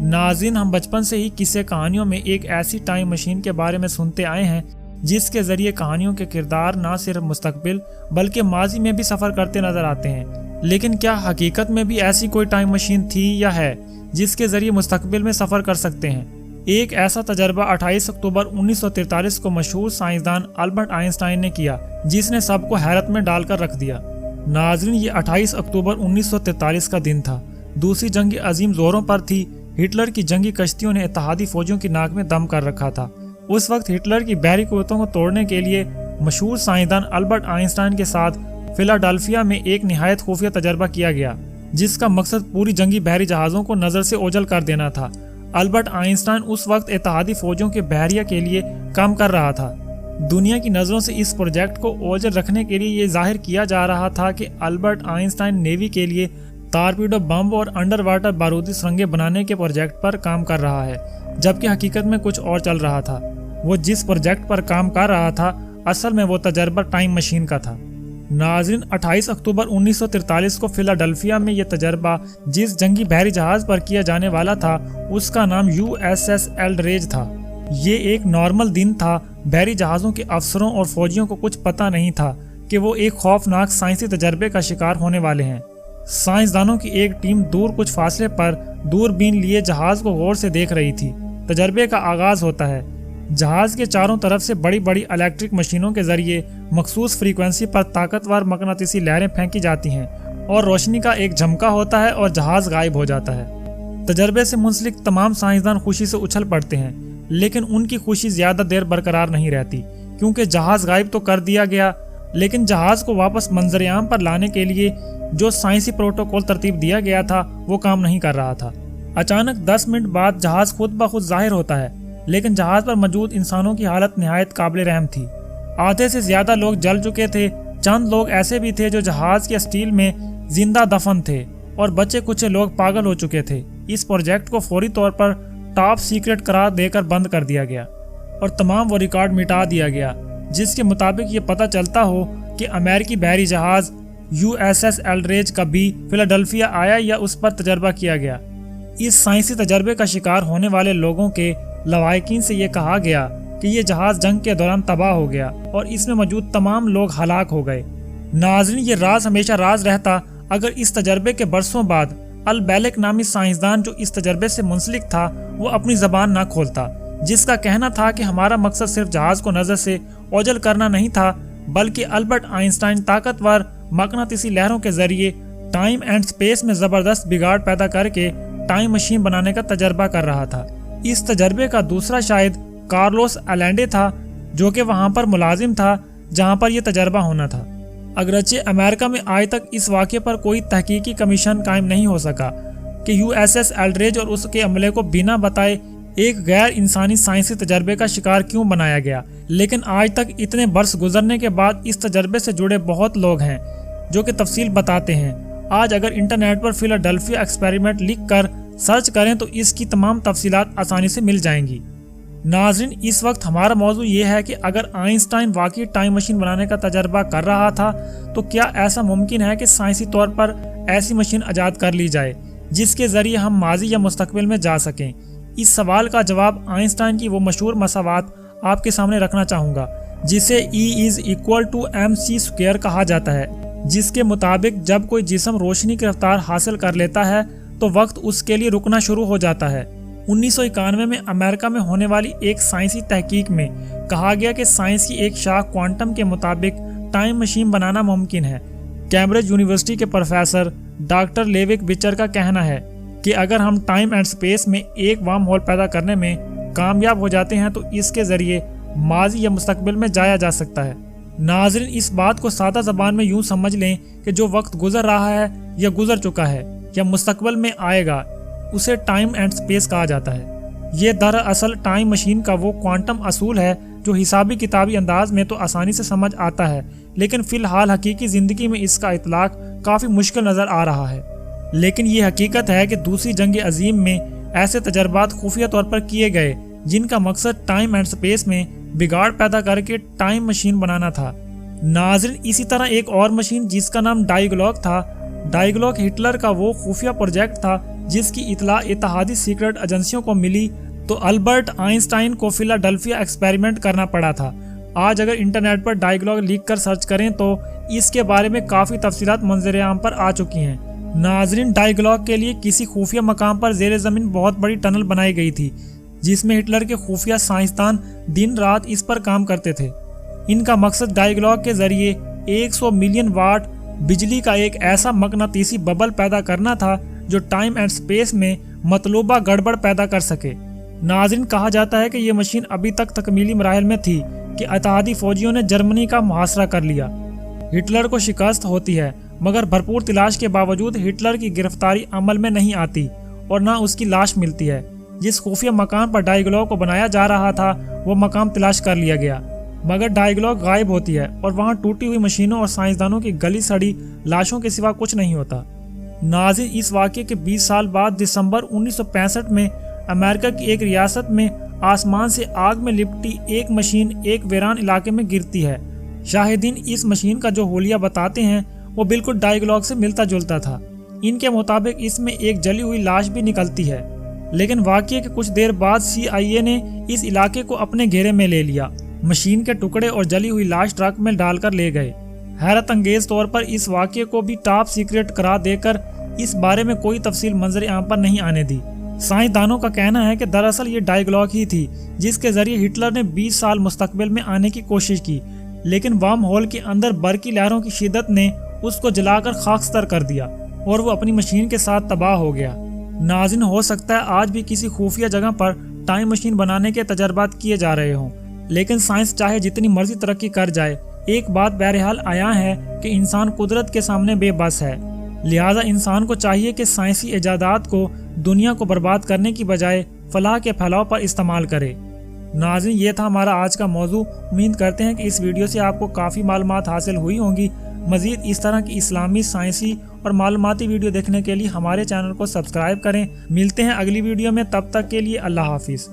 नाज़रीन, हम बचपन से ही किस्से कहानियों में एक ऐसी टाइम मशीन के बारे में सुनते आए हैं जिसके जरिए कहानियों के किरदार न सिर्फ मुस्तकबिल बल्कि माजी में भी सफ़र करते नजर आते हैं। लेकिन क्या हकीकत में भी ऐसी कोई टाइम मशीन थी या है जिसके जरिए मुस्तकबिल में सफ़र कर सकते हैं? एक ऐसा तजर्बा 28 अक्टूबर 1943 को मशहूर साइंसदान अल्बर्ट आइंस्टाइन ने किया, जिसने सबको हैरत में डालकर रख दिया। नाज़रीन, ये 28 अक्टूबर 1943 का दिन था। दूसरी जंग अजीम जोरों पर थी। हिटलर की जंगी कश्तियों ने इत्तेहादी फौजियों की नाक में दम कर रखा था। उस वक्त हिटलर की बहरी कुव्वतों को तोड़ने के लिए मशहूर साइंसदान अल्बर्ट आइंस्टाइन के साथ फिलाडेल्फिया में एक निहायत खुफिया तजर्बा किया गया, जिसका मकसद पूरी जंगी बहरी जहाज़ों को नज़र से ओझल कर देना था। अल्बर्ट आइंस्टाइन उस वक्त इत्तेहादी फौजियों के बहरिया के लिए काम कर रहा था। दुनिया की नज़रों से इस प्रोजेक्ट को ओझल रखने के लिए ये जाहिर किया जा रहा था कि अल्बर्ट आइंस्टाइन नेवी के लिए टारपीडो बम और अंडर वाटर बारूदी सुरंगें बनाने के प्रोजेक्ट पर काम कर रहा है, जबकि हकीकत में कुछ और चल रहा था। वो जिस प्रोजेक्ट पर काम कर रहा था, असल में वो तजर्बा टाइम मशीन का था। नाज़रीन, 28 अक्टूबर 1943 को फिलाडेल्फिया में यह तजर्बा जिस जंगी बहरी जहाज पर किया जाने वाला था उसका नाम USS एल्ड्रेज था। ये एक नॉर्मल दिन था। बहरी जहाज़ों के अफसरों और फौजियों को कुछ पता नहीं था कि वो एक खौफनाक साइंसी तजर्बे का शिकार होने वाले हैं। साइंसदानों की एक टीम दूर कुछ फासले पर दूरबीन लिए जहाज को गौर से देख रही थी। तजर्बे का आगाज होता है। जहाज के चारों तरफ से बड़ी बड़ी इलेक्ट्रिक मशीनों के जरिए मखसूस फ्रीक्वेंसी पर ताकतवर मकनातीसी लहरें फेंकी जाती हैं और रोशनी का एक झमका होता है और जहाज गायब हो जाता है। तजर्बे से मुंसलिक तमाम साइंसदान खुशी से उछल पड़ते हैं, लेकिन उनकी खुशी ज्यादा देर बरकरार नहीं रहती, क्योंकि जहाज गायब तो कर दिया गया, लेकिन जहाज को वापस मंजर-ए-आम पर लाने के लिए जो साइंसी प्रोटोकॉल तरतीब दिया गया था वो काम नहीं कर रहा था। अचानक 10 मिनट बाद जहाज खुद ब खुद जाहिर होता है, लेकिन जहाज पर मौजूद इंसानों की हालत निहायत काबिल रहम थी। आधे से ज्यादा लोग जल चुके थे। चंद लोग ऐसे भी थे जो जहाज के स्टील में जिंदा दफन थे और बचे कुछ लोग पागल हो चुके थे। इस प्रोजेक्ट को फौरी तौर पर टॉप सीक्रेट करार देकर बंद कर दिया गया और तमाम वो रिकॉर्ड मिटा दिया गया जिसके मुताबिक ये पता चलता हो कि अमेरिकी बहरी जहाज USS एल्ड्रेज कभी फिलाडेल्फिया आया या उस पर तजर्बा किया गया। इस साइंसी तजर्बे का शिकार होने वाले लोगों के लवाहिकीन से ये कहा गया कि ये जहाज जंग के दौरान तबाह हो गया और इसमें मौजूद तमाम लोग हलाक हो गए। नाज़रीन, ये राज हमेशा राज रहता अगर इस तजर्बे के बरसों बाद अल बेलेक नामी साइंसदान जो इस तजर्बे से मुंसलिक था वो अपनी जबान न खोलता, जिसका कहना था कि हमारा मकसद सिर्फ जहाज को नजर से ओझल करना नहीं था, बल्कि अल्बर्ट आइंस्टाइन ताकतवर मकनातीसी लहरों के जरिए टाइम एंड स्पेस में जबरदस्त बिगाड़ पैदा करके टाइम मशीन बनाने का तजर्बा कर रहा था। इस तजर्बे का दूसरा शायद कार्लोस अलेंडे था, जो कि वहां पर मुलाजिम था जहां पर यह तजर्बा होना था। अगरचे अमेरिका में आज तक इस वाक़े पर कोई तहकीकी कमीशन कायम नहीं हो सका कि USS एल्ड्रेज और उसके अमले को बिना बताए एक गैर इंसानी साइंसी तजर्बे का शिकार क्यों बनाया गया। लेकिन आज तक इतने बरस गुजरने के बाद इस तजर्बे से जुड़े बहुत लोग हैं जो कि तफसील बताते हैं। आज अगर इंटरनेट पर फिलाडेल्फिया एक्सपेरिमेंट लिख कर सर्च करें तो इसकी तमाम तफसीलात आसानी से मिल जाएंगी। नाज़रीन, इस वक्त हमारा मौजू ये है कि अगर आइंस्टाइन वाकई टाइम मशीन बनाने का तजर्बा कर रहा था तो क्या ऐसा मुमकिन है कि साइंसी तौर पर ऐसी मशीन ईजाद कर ली जाए जिसके जरिए हम माजी या मुस्तकबिल में जा सकें? इस सवाल का जवाब आइंस्टाइन की वो मशहूर मसावात आपके सामने रखना चाहूँगा जिसे E=mc² कहा जाता है, जिसके मुताबिक जब कोई जिस्म रोशनी की रफ्तार हासिल कर लेता है तो वक्त उसके लिए रुकना शुरू हो जाता है। 1991 में अमेरिका में होने वाली एक साइंसी तहकीक में कहा गया कि साइंस की एक शाख क्वांटम के मुताबिक टाइम मशीन बनाना मुमकिन है। कैम्ब्रिज यूनिवर्सिटी के प्रोफेसर डॉक्टर लेविक बिचर का कहना है कि अगर हम टाइम एंड स्पेस में एक वार्म होल पैदा करने में कामयाब हो जाते हैं तो इसके जरिए माजी या मुस्तकबिल में जाया जा सकता है। नाज़रीन, इस बात को सादा ज़बान में यूं समझ लें कि जो वक्त गुजर रहा है या गुजर चुका है या मुस्तकबिल में आएगा उसे टाइम एंड स्पेस कहा जाता है। ये दरअसल टाइम मशीन का वो क्वांटम असूल है जो हिसाबी किताबी अंदाज में तो आसानी से समझ आता है, लेकिन फ़िलहाल हकीकी ज़िंदगी में इसका इतलाक काफ़ी मुश्किल नज़र आ रहा है। लेकिन ये हकीकत है कि दूसरी जंग अजीम में ऐसे तजर्बात खुफिया तौर पर किए गए जिनका मकसद टाइम एंड स्पेस में बिगाड़ पैदा करके टाइम मशीन बनाना था। नाज़रीन, इसी तरह एक और मशीन जिसका नाम डायग्लॉक था। डायग्लॉक हिटलर का वो खुफिया प्रोजेक्ट था جس کی اطلاع اتحادی سیکرٹ ایجنسیوں کو ملی تو البرٹ آئنسٹائن کو فلاڈیلفیا ایکسپیریمنٹ کرنا پڑا تھا۔ آج اگر انٹرنیٹ پر ڈائیگلاگ لکھ کر سرچ کریں تو اس کے بارے میں کافی تفصیلات منظر عام پر آ چکی ہیں۔ ناظرین، ڈائیگلاگ کے لیے کسی خفیہ مقام پر زیر زمین بہت بڑی ٹنل بنائی گئی تھی جس میں ہٹلر کے خفیہ سائنسدان دن رات اس پر کام کرتے تھے۔ ان کا مقصد ڈائیگلاگ کے ذریعے 100 ملین واٹ بجلی کا ایک ایسا مقناطیسی ببل پیدا کرنا تھا جو ٹائم اینڈ سپیس میں مطلوبہ گڑبڑ پیدا کر سکے۔ ناظرین، کہا جاتا ہے کہ یہ مشین ابھی تک تکمیلی مراحل میں تھی کہ اتحادی فوجیوں نے جرمنی کا محاصرہ کر لیا۔ ہٹلر کو شکست ہوتی ہے مگر بھرپور تلاش کے باوجود ہٹلر کی گرفتاری عمل میں نہیں آتی اور نہ اس کی لاش ملتی ہے۔ جس خفیہ مکان پر ڈائیگلاگ کو بنایا جا رہا تھا وہ مقام تلاش کر لیا گیا مگر ڈائیگلاگ غائب ہوتی ہے اور وہاں ٹوٹی ہوئی مشینوں اور سائنسدانوں کی گلی سڑی لاشوں کے سوا کچھ نہیں ہوتا۔ ناظرین، اس واقعے کے 20 سال بعد دسمبر 1965 میں امریکہ کی ایک ریاست میں آسمان سے آگ میں لپٹی ایک مشین ایک ویران علاقے میں گرتی ہے۔ شاہدین اس مشین کا جو حلیہ بتاتے ہیں وہ بالکل ڈائیگلاگ سے ملتا جلتا تھا۔ ان کے مطابق اس میں ایک جلی ہوئی لاش بھی نکلتی ہے، لیکن واقعے کے کچھ دیر بعد CIA نے اس علاقے کو اپنے گھیرے میں لے لیا۔ مشین کے ٹکڑے اور جلی ہوئی لاش ٹرک میں ڈال کر لے گئے۔ حیرت انگیز طور پر اس واقعے کو بھی ٹاپ سیکرٹ قرار دے کر اس بارے میں کوئی تفصیل منظر عام پر نہیں آنے دی۔ سائنسدانوں کا کہنا ہے کہ دراصل یہ ڈائیگلاگ ہی تھی جس کے ذریعے ہٹلر نے 20 سال مستقبل میں آنے کی کوشش کی، لیکن وارم ہول کے اندر برقی لہروں کی شدت نے اس کو جلا کر خاکستر کر دیا اور وہ اپنی مشین کے ساتھ تباہ ہو گیا۔ ناظرین، ہو سکتا ہے آج بھی کسی خفیہ جگہ پر ٹائم مشین بنانے کے تجربات کیے جا رہے ہوں، لیکن سائنس چاہے جتنی مرضی ترقی کر جائے، ایک بات بہرحال عیاں ہے کہ انسان قدرت کے سامنے بے بس ہے۔ لہٰذا انسان کو چاہیے کہ سائنسی ایجادات کو دنیا کو برباد کرنے کی بجائے فلاح کے پھیلاؤ پر استعمال کرے۔ ناظرین، یہ تھا ہمارا آج کا موضوع۔ امید کرتے ہیں کہ اس ویڈیو سے آپ کو کافی معلومات حاصل ہوئی ہوں گی۔ مزید اس طرح کی اسلامی، سائنسی اور معلوماتی ویڈیو دیکھنے کے لیے ہمارے چینل کو سبسکرائب کریں۔ ملتے ہیں اگلی ویڈیو میں، تب تک کے لیے اللہ حافظ۔